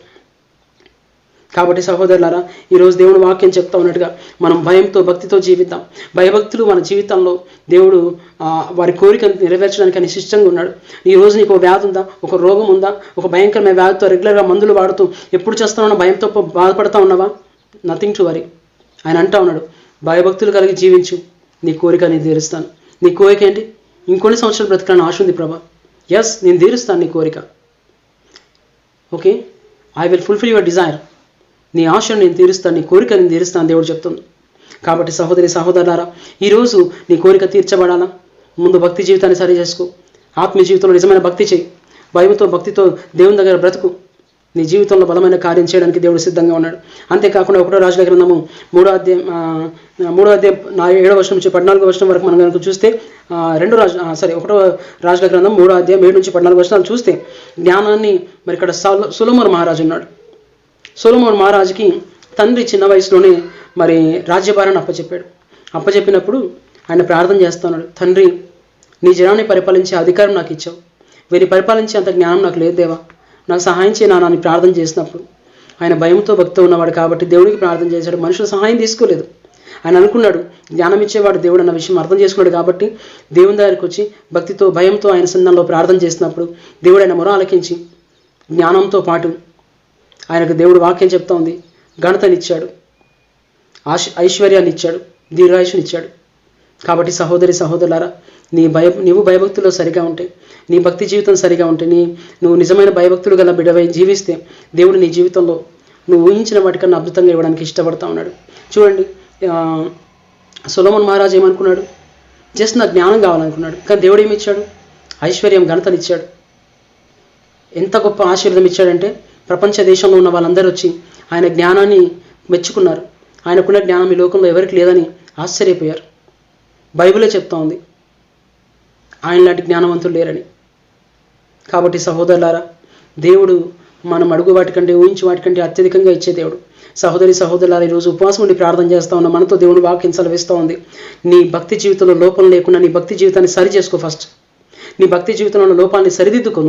కాబట్టి సహోదరులారా, ఈరోజు దేవుడు వాక్యం చెప్తా ఉన్నట్టుగా మనం భయంతో భక్తితో జీవిద్దాం. భయభక్తులు మన జీవితంలో దేవుడు వారి కోరికను నెరవేర్చడానికి ఆయన ఇష్టంగా ఉన్నాడు. ఈరోజు నీకు ఒక వ్యాధి ఉందా, ఒక రోగం ఉందా, ఒక భయంకరమైన వ్యాధితో రెగ్యులర్గా మందులు వాడుతూ ఎప్పుడు చేస్తానో భయంతో బాధపడతా ఉన్నావా? Nothing to worry. ఆయన అంటా ఉన్నాడు, భయభక్తులు కలిగి జీవించు, నీ కోరిక నేను తీరుస్తాను. నీ కోరిక ఏంటి? ఇంకొన్ని సంవత్సరాలు బ్రతకాలని ఆశ ఉంది ప్రభా. ఎస్, నేను తీరుస్తాను నీ కోరిక. Okay, I will fulfil your desire. నీ ఆశను నేను తీరుస్తాను, నీ కోరిక నేను తీరుస్తాను దేవుడు చెప్తుంది. కాబట్టి సహోదరి సహోదరులారా, ఈరోజు నీ కోరిక తీర్చబడాలా? ముందు భక్తి జీవితాన్ని సరి చేసుకో. ఆత్మీయ జీవితంలో నిజమైన భక్తి చేయి. భక్తితో దేవుని దగ్గర బ్రతుకు. నీ జీవితంలో బలమైన కార్యం చేయడానికి దేవుడు సిద్ధంగా ఉన్నాడు. అంతేకాకుండా 1వ రాజుల గ్రంథము 3వ అధ్యాయం 7వ వచనం నుంచి 14వ వచనం వరకు మనం కనుక చూస్తే 1వ రాజుల గ్రంథం 3వ అధ్యాయం 7 నుంచి 14 వచనాలు చూస్తే జ్ఞానాన్ని మరి ఇక్కడ సొలొమోను మహారాజు ఉన్నాడు. సొలొమోను మహారాజుకి తండ్రి చిన్న వయసులోనే మరి రాజ్యభారాన్ని అప్పచెప్పినప్పుడు ఆయన ప్రార్థన చేస్తున్నాడు, తండ్రి నీ జనాన్ని పరిపాలించే అధికారం నాకు ఇచ్చావు, వీరిని పరిపాలించే అంత జ్ఞానం నాకు లేదు దేవా, నాకు సహాయం చేయనా అని ప్రార్థన చేసినప్పుడు ఆయన భయంతో భక్తితో ఉన్నవాడు కాబట్టి దేవుడికి ప్రార్థన చేశాడు. మనుషుల సహాయం తీసుకోలేదు. ఆయన అనుకున్నాడు జ్ఞానం ఇచ్చేవాడు దేవుడు అన్న విషయం అర్థం చేసుకున్నాడు కాబట్టి దేవుని దగ్గరికి వచ్చి భక్తితో భయంతో ఆయన సన్నిధానంలో ప్రార్థన చేసినప్పుడు దేవుడు ఆయన మొర ఆలకించి జ్ఞానంతో పాటు ఆయనకు దేవుడు వాక్యం చెప్తా ఉంది, ఘనతనిచ్చాడు, ఐశ్వర్యాన్ని ఇచ్చాడు, దీర్ఘాయుషునిచ్చాడు. కాబట్టి సహోదరి సహోదరులారా, నీవు భయభక్తుల్లో సరిగా ఉంటే, నీ భక్తి జీవితం సరిగా ఉంటే, నువ్వు నిజమైన భయభక్తులు గల బిడ్డవై జీవిస్తే దేవుడు నీ జీవితంలో నువ్వు ఊహించిన వాటికన్నా అద్భుతంగా ఇవ్వడానికి ఇష్టపడతా ఉన్నాడు. చూడండి, సొలొమోను మహారాజు ఏమనుకున్నాడు? జస్ట్ నాకు జ్ఞానం కావాలనుకున్నాడు. కానీ దేవుడు ఏమి ఇచ్చాడు? ఐశ్వర్యం, ఘనతనిచ్చాడు. ఎంత గొప్ప ఆశీర్వాదం ఇచ్చాడంటే ప్రపంచ దేశంలో ఉన్న వాళ్ళందరూ వచ్చి ఆయన జ్ఞానాన్ని మెచ్చుకున్నారు. ఆయనకున్న జ్ఞానం ఈ లోకంలో ఎవరికి లేదని ఆశ్చర్యపోయారు. బైబిలే చెప్తా ఉంది ఆయన లాంటి జ్ఞానవంతులు లేరని. కాబట్టి సహోదరులారా, దేవుడు మనం అడుగు వాటికంటే ఊహించి వాటికంటే అత్యధికంగా ఇచ్చే దేవుడు. సహోదరి సహోదరులారా, ఈరోజు ఉపవాసం ఉండి ప్రార్థన చేస్తూ ఉన్న మనతో దేవుడు వాక్యం సెలవిస్తూ ఉంది, నీ భక్తి జీవితంలో లోపం లేకుండా నీ భక్తి జీవితాన్ని సరి చేసుకో. ఫస్ట్ నీ భక్తి జీవితంలో లోపాన్ని సరిదిద్దుకో.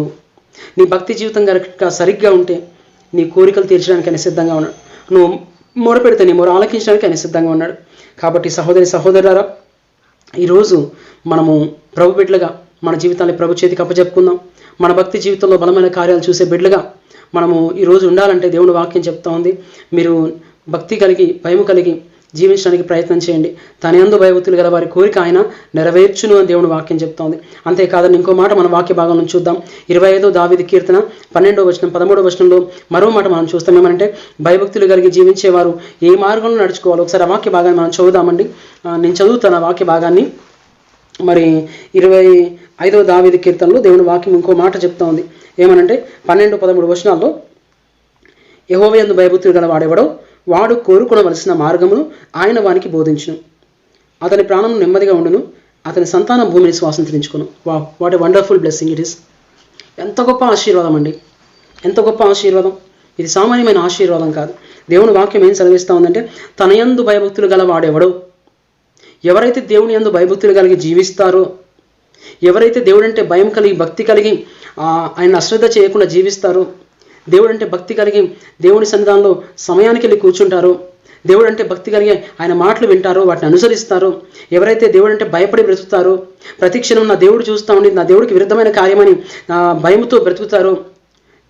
నీ భక్తి జీవితం కనుక సరిగ్గా ఉంటే నీ కోరికలు తీర్చడానికి ఆయన సిద్ధంగా ఉన్నాడు. నువ్వు మొరపెడితే నీ మొర ఆలకించడానికి ఆయన సిద్ధంగా ఉన్నాడు. కాబట్టి సహోదరి సహోదరులారా, ఈరోజు మనము ప్రభు బిడ్డలుగా మన జీవితాన్ని ప్రభు చేతికి అప్పచెప్పుకుందాం. మన భక్తి జీవితంలో బలమైన కార్యాలు చూసే బిడ్డలుగా మనము ఈరోజు ఉండాలంటే దేవుని వాక్యం చెప్తా ఉంది, మీరు భక్తి కలిగి భయము కలిగి జీవించడానికి ప్రయత్నం చేయండి. తన యందు భయభక్తులు గల వారి కోరిక ఆయన నెరవేర్చును అని దేవుని వాక్యం చెప్తోంది. అంతేకాదని ఇంకో మాట మన వాక్య భాగం నుంచి చూద్దాం. 25వ దావీదు కీర్తన 12వ వచనం 13వ వచనంలో మరో మాట మనం చూస్తాం. ఏమంటే భయభక్తులు కలిగి జీవించేవారు ఏ మార్గంలో నడుచుకోవాలి. ఒకసారి ఆ వాక్య భాగాన్ని మనం చదువుదామండి. నేను చదువుతాను ఆ వాక్య భాగాన్ని. మరి 25వ దావీదు కీర్తనలో దేవుని వాక్యం ఇంకో మాట చెప్తా ఉంది. ఏమనంటే 12, 13 వచనాల్లో, యెహోవా యందు భయభక్తులు గల వాడెవడో వాడు కోరుకొనవలసిన మార్గమును ఆయన వానికి బోధించును, అతని ప్రాణం నెమ్మదిగా ఉండును, అతని సంతానం భూమిని స్వాతంత్రించుకును. What a wonderful blessing it is. ఎంత గొప్ప ఆశీర్వాదం అండి, ఎంత గొప్ప ఆశీర్వాదం. ఇది సామాన్యమైన ఆశీర్వాదం కాదు. దేవుని వాక్యం ఏం సెలవిస్తూ ఉందంటే, తన యందు భయభక్తులు గల వాడెవడో, ఎవరైతే దేవుని యందు భయభక్తులు కలిగి జీవిస్తారో, ఎవరైతే దేవుడంటే భయం కలిగి భక్తి కలిగి ఆయన అశ్రద్ధ చేయకుండా జీవిస్తారో, దేవుడంటే భక్తి కలిగి దేవుని సన్నిధానంలో సమయానికి వెళ్ళి కూర్చుంటారో, దేవుడంటే భక్తి కలిగి ఆయన మాటలు వింటారో, వాటిని అనుసరిస్తారో, ఎవరైతే దేవుడంటే భయపడి బ్రతుకుతారో, ప్రతిక్షణం నా దేవుడు చూస్తూ ఉండి నా దేవుడికి విరుద్ధమైన కార్యమని భయముతో బ్రతుకుతారో,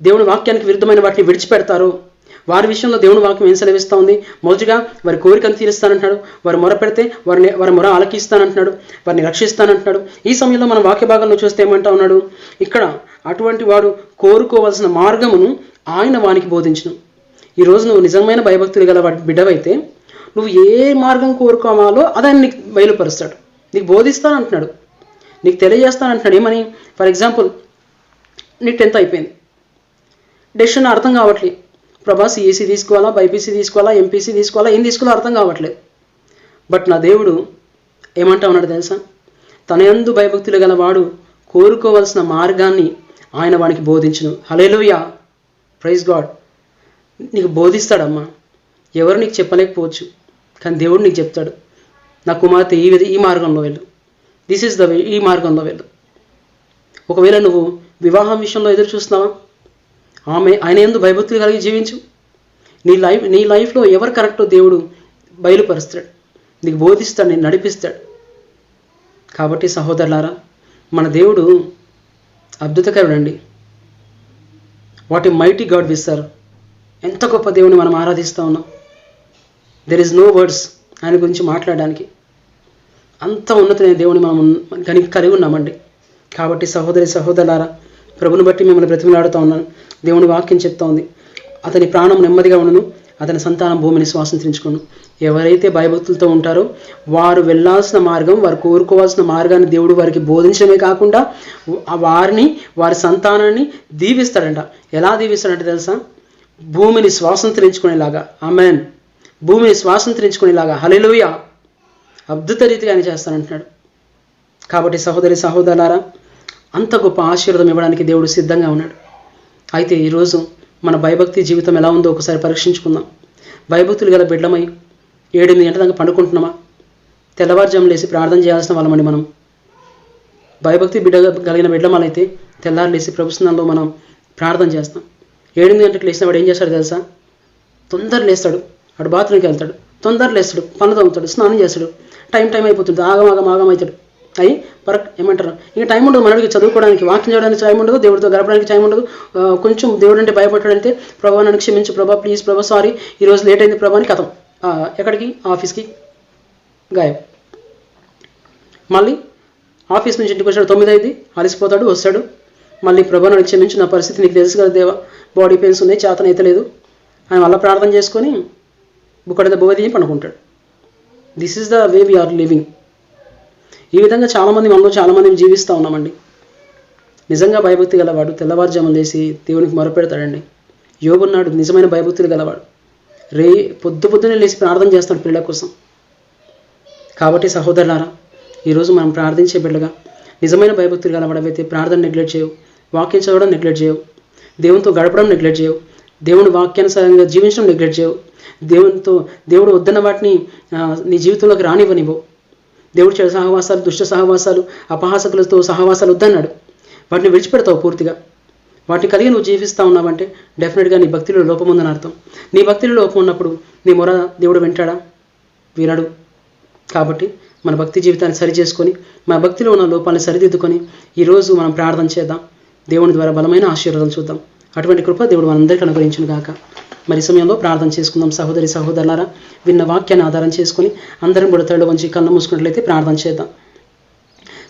దేవుని వాక్యానికి విరుద్ధమైన వాటిని విడిచిపెడతారో, వారి విషయంలో దేవుని వాక్యం ఏం సెలవిస్తూ ఉంది? మొదటిగా వారి కోరికను తీరుస్తానంటున్నాడు, వారు మొర పెడితే వారి మొర ఆలకిస్తానంటున్నాడు, వారిని రక్షిస్తానంటున్నాడు. ఈ సమయంలో మనం వాక్య భాగంలో చూస్తే ఏమంటా ఉన్నాడు? ఇక్కడ అటువంటి వాడు కోరుకోవాల్సిన మార్గమును ఆయన వానికి బోధించును. ఈరోజు నువ్వు నిజమైన భయభక్తులు గల వాటి బిడ్డవైతే నువ్వు ఏ మార్గం కోరుకోవాలో అదాన్ని నీకు బయలుపరుస్తాడు, నీకు బోధిస్తానంటున్నాడు, నీకు తెలియజేస్తానంటున్నాడు. ఏమని? ఫర్ ఎగ్జాంపుల్, నీ 10th అయిపోయింది, డెసిషన్ అర్థం కావట్లేదు, ప్రభా సిఈసి తీసుకోవాలా, బైపీసీ తీసుకోవాలా, ఎంపీసీ తీసుకోవాలా, ఏం తీసుకోవాలో అర్థం కావట్లేదు. బట్ నా దేవుడు ఏమంటా ఉన్నాడు తెలుసా? తన యందు భయభక్తులు గల వాడు కోరుకోవాల్సిన మార్గాన్ని ఆయన వానికి బోధించును. హల్లెలూయా, ప్రైజ్ గాడ్. నీకు బోధిస్తాడమ్మా. ఎవరు నీకు చెప్పలేకపోవచ్చు, కానీ దేవుడు నీకు చెప్తాడు. నా కుమార్తె ఈ మార్గంలో వెళ్ళు, దిస్ ఈస్ ద వే, ఈ మార్గంలో వెళ్ళు. ఒకవేళ నువ్వు వివాహం విషయంలో ఎదురు చూస్తున్నావా, ఆయన యందు భయభక్తులు కలిగి జీవించు. నీ లైఫ్లో ఎవరు కరెక్టో దేవుడు బయలుపరుస్తాడు, నీకు బోధిస్తాడు, నేను నడిపిస్తాడు. కాబట్టి సహోదరులారా, మన దేవుడు అద్భుతకరుడండి. What a mighty God we serve. ఎంత గొప్ప దేవుని మనం ఆరాధిస్తూ ఉన్నాం. దెర్ ఈజ్ నో వర్డ్స్ ఆయన గురించి మాట్లాడడానికి. అంత ఉన్నతమైన దేవుని మనం కలిగి ఉన్నామండి. కాబట్టి సహోదరులారా, ప్రభుని బట్టి మిమ్మల్ని బ్రతిమలాడుతూ ఉన్నాను. దేవుని వాక్యం చెప్తా ఉంది, అతని ప్రాణం నెమ్మదిగా ఉండను, అతని సంతానం భూమిని స్వాతంత్రించుకును. ఎవరైతే భయభక్తులతో ఉంటారో వారు వెళ్ళాల్సిన మార్గం, వారు కోరుకోవాల్సిన మార్గాన్ని దేవుడు వారికి బోధించడమే కాకుండా వారి సంతానాన్ని దీవిస్తాడంట. ఎలా దీవిస్తాడంటే తెలుసా? భూమిని స్వాతంత్రించుకునేలాగా. ఆమేన్. భూమిని స్వాతంత్రించుకునేలాగా. హల్లెలూయా. అద్భుత రీతిగా ఆయన చేస్తానంటున్నాడు. కాబట్టి సహోదరులారా, అంత గొప్ప ఆశీర్వాదం ఇవ్వడానికి దేవుడు సిద్ధంగా ఉన్నాడు. అయితే ఈరోజు మన భయభక్తి జీవితం ఎలా ఉందో ఒకసారి పరీక్షించుకుందాం. భయభక్తులు గల బిడ్డమై 7-8 గంటల దాకా పండుకుంటున్నామా? తెల్లవారుజాము లేసి ప్రార్థన చేయాల్సిన వాళ్ళమండి మనం. భయభక్తి కలిగిన బిడ్డమాలైతే తెల్లారు లేసి ప్రభుత్వంలో మనం ప్రార్థన చేస్తాం. 7-8 గంటలకు లేచిన వాడు ఏం చేస్తాడు తెలుసా? తొందర లేస్తాడు, వాడు బాత్రూమ్కి వెళ్తాడు, తొందర లేస్తాడు, పనులు తోముతాడు, స్నానం చేస్తాడు. టైం అయిపోతుంది, ఆగం అవుతాడు. ఏమంటారు, ఇంకా టైం ఉండదు మనకి చదువుకోవడానికి, వాకింగ్ చేయడానికి టైం ఉండదు, దేవుడితో గడపడానికి టైం ఉండదు. కొంచెం దేవుడు అంటే భయపడ్డాడంటే, ప్రభా నన్ను క్షమించు, ప్రభా ప్లీజ్, ప్రభా సారీ, ఈరోజు లేట్ అయింది ప్రభా అని కథం. ఎక్కడికి? ఆఫీస్కి గాయం. మళ్ళీ ఆఫీస్ నుంచి ఇంటికి వచ్చాడు, 9 అయింది, అలసిపోతాడు, వస్తాడు. మళ్ళీ ప్రభా నన్ను క్షమించు, నా పరిస్థితి నీకు తెలుసు కదా దేవా, బాడీ పెయిన్స్ ఉన్నాయి, చేతన అయితే లేదు అని మళ్ళీ ప్రార్థన చేసుకొని బుక్కడంతా బోధి పనుకుంటాడు. This is the way we are living. ఈ విధంగా మనలో చాలామంది జీవిస్తూ ఉన్నామండి. నిజంగా భయభక్తి గలవాడు తెల్లవారుజాము లేసి దేవునికి మొరపెడతాడండి. యోబున్నాడు నిజమైన భయభక్తులు గలవాడు. పొద్దునే లేచి ప్రార్థన చేస్తాడు పిల్లల కోసం. కాబట్టి సహోదరులారా, ఈరోజు మనం ప్రార్థించే బిడ్డగా నిజమైన భయభక్తులు గలవాడవైతే ప్రార్థన నెగ్లెక్ట్ చేయవు, వాక్యం చదవడం నెగ్లెక్ట్ చేయవు, దేవునితో గడపడం నెగ్లెక్ట్ చేయవు, దేవుని వాక్యానుసారంగా జీవించడం నెగ్లెక్ట్ చేయవు, దేవుడు వద్దన్న వాటిని నీ జీవితంలోకి రానివ్వనివ్వవు. దేవుడు చెడు సహవాసాలు, దుష్ట సహవాసాలు, అపహాసకులతో సహవాసాలు వద్దన్నాడు. వాటిని విడిచిపెడతావు పూర్తిగా. వాటిని కలిగి నువ్వు జీవిస్తూ ఉన్నావంటే డెఫినెట్గా నీ భక్తిలో లోపం ఉందని అర్థం. నీ భక్తిలో లోపం ఉన్నప్పుడు నీ మొర దేవుడు వింటాడా? వినడు. కాబట్టి మన భక్తి జీవితాన్ని సరి చేసుకొని, మన భక్తిలో ఉన్న లోపాలను సరిదిద్దుకొని ఈరోజు మనం ప్రార్థన చేద్దాం. దేవుని ద్వారా బలమైన ఆశీర్వాదం చూద్దాం. అటువంటి కృప దేవుడు మనందరికీ అనుగ్రహించును గాక. మరి సమయంలో ప్రార్థన చేసుకుందాం. సహోదరులారా, విన్న వాక్యాన్ని ఆధారం చేసుకొని అందరం కూడా తరలి వంచి కళ్ళు మూసుకున్నట్లయితే ప్రార్థన చేద్దాం.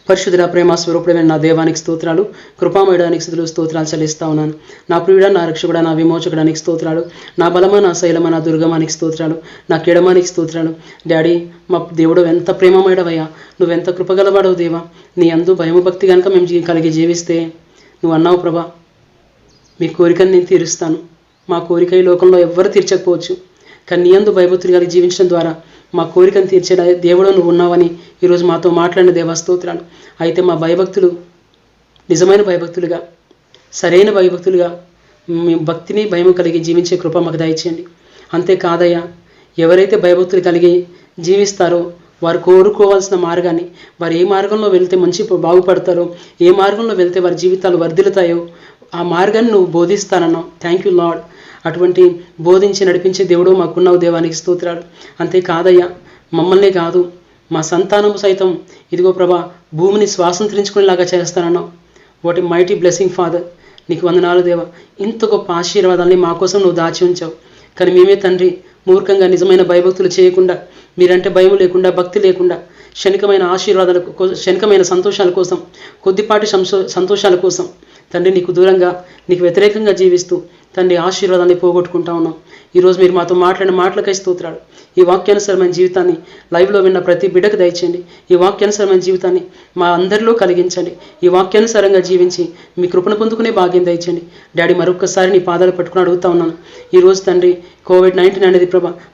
పరిశుద్ధుడ, ప్రేమ స్వరూపుడమైన నా దేవానికి స్తోత్రాలు, కృపామయడానికి స్తోత్రాలు చెల్లిస్తా ఉన్నాను. నా ప్రియుడ, నా రక్షకుడ, నా విమోచకుడానికి స్తోత్రాలు, నా బలమ, నా శైలమ, నా దుర్గమానికి స్తోత్రాలు, నా కిడమానికి స్తోత్రాలు. డాడీ, మా దేవుడు ఎంత ప్రేమమయడవయ్యా, నువ్వెంత కృపగలవాడవు దేవా. నీ అందు భయము భక్తి కనుక మేము కలిగి జీవిస్తే నువ్వు అన్నావు ప్రభా, మీ కోరికను నేను తీరుస్తాను. మా కోరిక ఈ లోకంలో ఎవ్వరు తీర్చకపోవచ్చు, కానీ నీ యందు భయభక్తులు కలిగి జీవించడం ద్వారా మా కోరికను తీర్చే దేవుడు నువ్వు ఉన్నావని ఈరోజు మాతో మాట్లాడిన దేవా స్తోత్రాలు. అయితే మా భయభక్తులు నిజమైన భయభక్తులుగా, సరైన భయభక్తులుగా, మీ భక్తిని భయము కలిగి జీవించే కృప మాకు దయచేయండి. అంతేకాదయ్యా, ఎవరైతే భయభక్తులు కలిగి జీవిస్తారో వారు కోరుకోవాల్సిన మార్గాన్ని, వారు ఏ మార్గంలో వెళ్తే మంచి బాగుపడతారో, ఏ మార్గంలో వెళ్తే వారి జీవితాలు వర్ధిల్లుతాయో ఆ మార్గాన్ని నువ్వు బోధిస్తానన్నావు. Thank you lord. అటువంటి బోధించి నడిపించే దేవుడు మాకున్నావు, దేవానికి స్తోత్రాలు. అంతేకాదయ్యా, మమ్మల్నే కాదు మా సంతానము సైతం ఇదిగో ప్రభా భూమిని స్వాతంత్రించుకునేలాగా చేస్తానన్నావు. What a mighty blessing Father. నీకు వందనాలు దేవా. ఇంత గొప్ప ఆశీర్వాదాన్ని మా కోసం నువ్వు దాచి ఉంచావు. కానీ మేమే తండ్రి మూర్ఖంగా నిజమైన భయభక్తులు చేయకుండా, మీరంటే భయం లేకుండా, భక్తి లేకుండా, క్షణికమైన ఆశీర్వాదాల క్షణికమైన సంతోషాల కోసం, కొద్దిపాటి సంతోషాల కోసం తండ్రి నీకు దూరంగా, నీకు వ్యతిరేకంగా జీవిస్తూ తండ్రి ఆశీర్వాదాన్ని పోగొట్టుకుంటా ఉన్నాం. ఈరోజు మీరు మాతో మాట్లాడిన మాటలకై స్తోత్రాలు. ఈ వాక్యానుసరమైన జీవితాన్ని లైవ్లో విన్న ప్రతి బిడ్డకు దయచేయండి. ఈ వాక్యానుసరమైన జీవితాన్ని మా అందరిలో కలిగించండి. ఈ వాక్యానుసారంగా జీవించి మీ కృపను పొందుకునే భాగ్యం దయచేయండి. డాడీ, మరొకసారి నీ పాదాలు పట్టుకుని అడుగుతా ఉన్నాను. ఈరోజు తండ్రి కోవిడ్-19 అనేది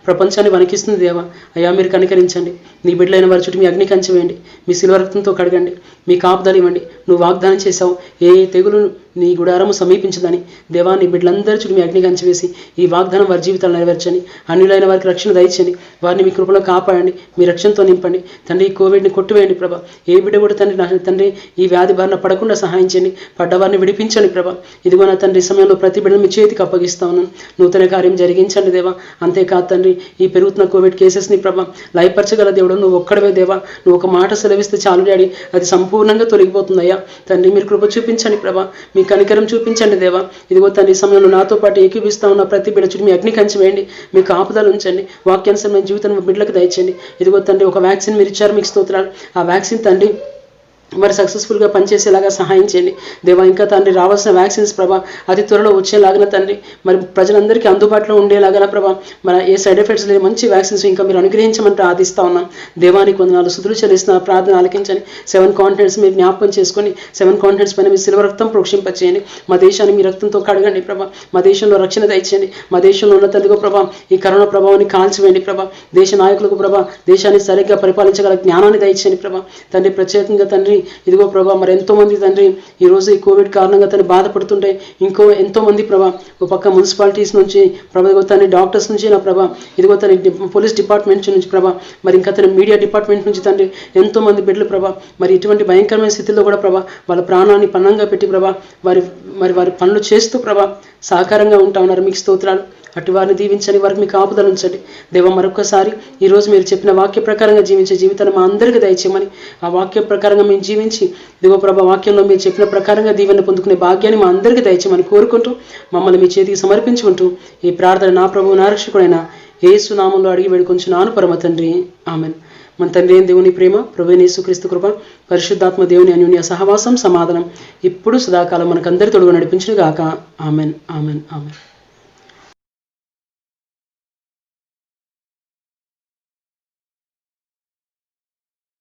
ప్రపంచాన్ని వణికిస్తుంది దేవా. అయ్యా, మీరు కనికరించండి. నీ బిడ్డలైన వారి చుట్టూ మీ అగ్ని కంచె వేయండి. మీ శిలువ రక్తంతో కడగండి. మీ కాపుదలు ఇవ్వండి. నువ్వు వాగ్దానం చేశావు, ఏ తెగులు నీ గుడారము సమీపించదని. దేవా, నీ బిడ్డలందరి చుట్టూ మీ అగ్ని కంచె వేసి ఈ వాగ్దానం వారి జీవితాలు నెరవేర్చండి. అన్యులైన వారికి రక్షణ దయచండి. వారిని మీ కృపలో కాపాడండి. మీ రక్షణతో నింపండి తండ్రి. ఈ కోవిడ్ని కొట్టివేయండి ప్రభా. ఏ బిడ్డ కూడా తండ్రి ఈ వ్యాధి బారిన పడకుండా సహాయం చేయండి. పడ్డవారిని విడిపించండి ప్రభా. ఇదిగో నా తండ్రి, సమయంలో ప్రతి బిడ్డను మీ చేతికి అప్పగిస్తా ఉన్నాను. నూతన కార్యం జరిగించండి దేవా. అంతేకాదు తండ్రి, ఈ పెరుగుతున్న కోవిడ్ కేసెస్ని ప్రభా లయపరచగల దేవుడు నువ్వు ఒక్కడవే దేవా. నువ్వు ఒక మాట సెలవిస్తే చాలు డాడీ, అది సంపూర్ణంగా తొలగిపోతుందయ్యా. తండ్రి, మీరు కృప చూపించండి ప్రభా. మీ కనికరం చూపించండి దేవా. ఇదిగో తండ్రి, సమయంలో నాతో పాటు ఏకీపిస్తా ఉన్న ప్రతి బిడ్డ చుట్టూ మీ అగ్ని కంచె వేయండి. మీ కాపుదలు ఉంచండి. వాక్యానుసరమైన జీవితం బిడ్డలకు దయచేయండి. ఇదిగో తండ్రి, ఒక వ్యాక్సిన్ మీరు ఇచ్చారు, మీకు స్తోత్రాలు. ఆ వ్యాక్సిన్ తండ్రి మరి సక్సెస్ఫుల్గా పనిచేసేలాగా సహాయం చేయండి దేవా. ఇంకా తండ్రి, రావాల్సిన వ్యాక్సిన్స్ ప్రభా అతి త్వరలో వచ్చేలాగా తండ్రి, మరి ప్రజలందరికీ అందుబాటులో ఉండేలాగా ప్రభా, మన ఏ సైడ్ ఎఫెక్ట్స్ లేని మంచి వ్యాక్సిన్స్ ఇంకా మీరు అనుగ్రహించమంటే ఆదిస్తా ఉన్నాం. దేవానికి వందనాలు, స్తుతులు చెల్లిస్తున్న ప్రార్థన ఆలకించండి. 7 కాంటినెంట్స్ మీరు జ్ఞాపకం చేసుకొని 7 కాంటినెంట్స్ పైన మీ శిలువ రక్తం ప్రోక్షింపచేయండి. మా దేశాన్ని మీ రక్తంతో కడగండి ప్రభా. మా దేశంలో రక్షణ దయచేయండి. మా దేశంలో ఉన్న తండ్రిగో ప్రభా ఈ కరోనా ప్రభావాన్ని కాల్చివేయండి ప్రభా. దేశ నాయకులకు ప్రభా దేశాన్ని సరిగ్గా పరిపాలించగల జ్ఞానాన్ని దయచేయండి ప్రభా. తండ్రి, ప్రత్యేకంగా తండ్రి ఇదిగో ప్రభా, మరి ఎంతో మంది తండ్రి ఈరోజు ఈ కోవిడ్ కారణంగా తను బాధపడుతుంటే ఇంకో ఎంతో మంది ప్రభా, ఒక పక్క మున్సిపాలిటీస్ నుంచి ప్రభా, తన డాక్టర్స్ నుంచి నా ప్రభా, ఇదిగో తన పోలీస్ డిపార్ట్మెంట్ నుంచి ప్రభా, మరి ఇంకా తన మీడియా డిపార్ట్మెంట్ నుంచి తండ్రి ఎంతో మంది బిడ్డలు ప్రభా, మరి ఇటువంటి భయంకరమైన స్థితిలో కూడా ప్రభా వాళ్ళ ప్రాణాన్ని పన్నంగా పెట్టి ప్రభా వారి పనులు చేస్తూ ప్రభా సహకారంగా ఉంటా ఉన్నారు. మీకు స్తోత్రాలు. అటు వారిని దీవించండి, వారికి మీకు ఆపుదలు ఉంచండి దేవ. మరొకసారి ఈరోజు మీరు చెప్పిన వాక్య ప్రకారంగా జీవించే జీవితాన్ని మా అందరికీ దయచేయమని, ఆ వాక్య ప్రకారంగా మేము జీవించి దిగో ప్రభా వాక్యంలో మీరు చెప్పిన ప్రకారంగా దీవెన పొందుకునే భాగ్యాన్ని మా అందరికీ దయచేయమని కోరుకుంటూ మమ్మల్ని మీ చేతికి సమర్పించుకుంటూ ఈ ప్రార్థన నా ప్రభువు నా రక్షకుడైన యేసు నామంలో అడిగి వేడుకొంచున్నాను పరమ తండ్రి, ఆమెన్. మన తండ్రి అయిన దేవుని ప్రేమ, ప్రభువైన యేసుక్రీస్తు కృప, పరిశుద్ధాత్మ దేవుని అన్యోన్య సహవాసం సమాధానం ఇప్పుడు సదాకాలం మనకందరి తోడుగా నడిపించును గాక. Amen, amen, amen.